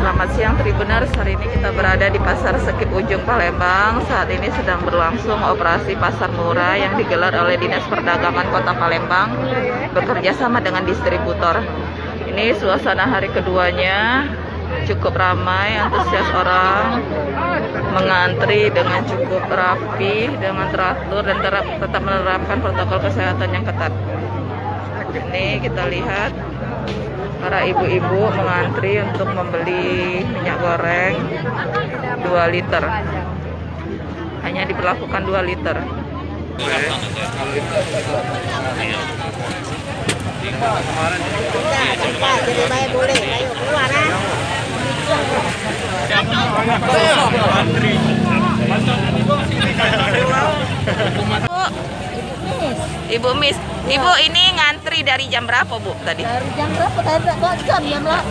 Selamat siang Tribuners, hari ini kita berada di Pasar Sekip Ujung Palembang. Saat ini sedang berlangsung operasi pasar murah yang digelar oleh Dinas Perdagangan Kota Palembang bekerja sama dengan distributor. Ini suasana hari keduanya, cukup ramai, antusias orang mengantri dengan cukup rapi, dengan teratur dan tetap menerapkan protokol kesehatan yang ketat. Ini kita lihat para ibu-ibu mengantri untuk membeli minyak goreng 2 liter. Hanya diberlakukan 2 liter. Ibu Miss, Ibu ini ngantri dari jam berapa Bu tadi? Dari jam berapa? Tadi jam 8 lah.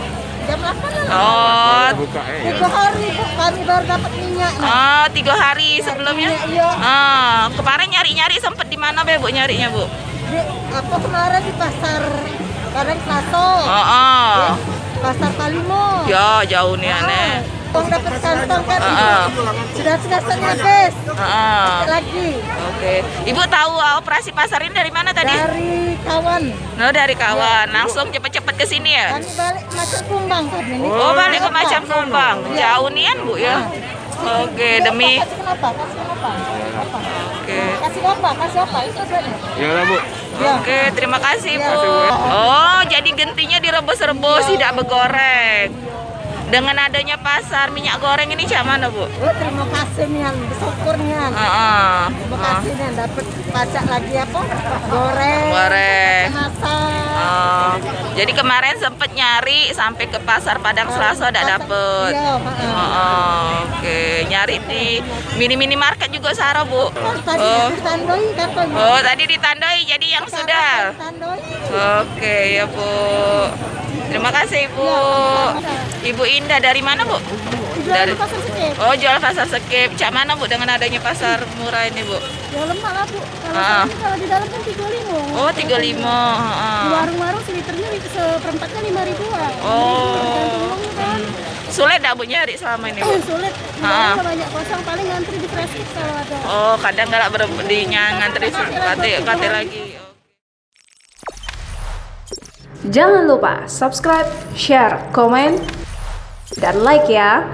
Oh, 3 hari Bu, kami baru dapat minyak. Oh, 3 hari sebelumnya. Iya. Kemarin nyari-nyari sempet di mana Bu nyarinya Bu? Apa kemarin di pasar Padang Klaso. Pasar Palimo. Ya jauh nih aneh. Uang dapat kantong kan sudah habis lagi. Oke. Ibu tahu operasi pasar ini dari mana tadi? Dari kawan. Oh, dari kawan. Langsung cepet-cepet ke sini ya? Kami balik ke Macan Kumbang tadi. Oh, balik ke Macan Kumbang. Jauh nian Bu ya. Oke, demi Kenapa? Oke. Kasih apa? Itu saja. Ya Bu. Oke, terima kasih Bu. Oh, jadi gentinya direbus-rebus, tidak bergoreng. Dengan adanya pasar minyak goreng ini cak mana Bu? Terima kasih nih, bersyukur nih. Terima kasih nih, dapat pajak lagi apa? Goreng. Masak. Jadi kemarin sempet nyari sampai ke pasar Padang Selasa tidak dapet. Iya, Oke, nyari di mini market juga Sarah Bu. Tadi ditandoi katanya. Oh, tadi ditandoi jadi yang sudah. Ditandoi. Oke ya Bu. Terima kasih Ibu. Ibu Indah dari mana Bu? Dari pasar Sekip. Oh, jual pasar Sekip. Cak mana Bu dengan adanya pasar murah ini Bu? Ya lemah lah Bu. Kalau di dalam kan 35. Oh, 35. Di warung-warung seliternya seperempatnya 5.000-an. Oh. Sulit dah Bu nyari selama ini Bu? Sulit. Banyak kosong, paling ngantri di fresh food kalau ada. Oh, kadang nggak ngantri kate lagi. Jangan lupa subscribe, share, komen, dan like ya.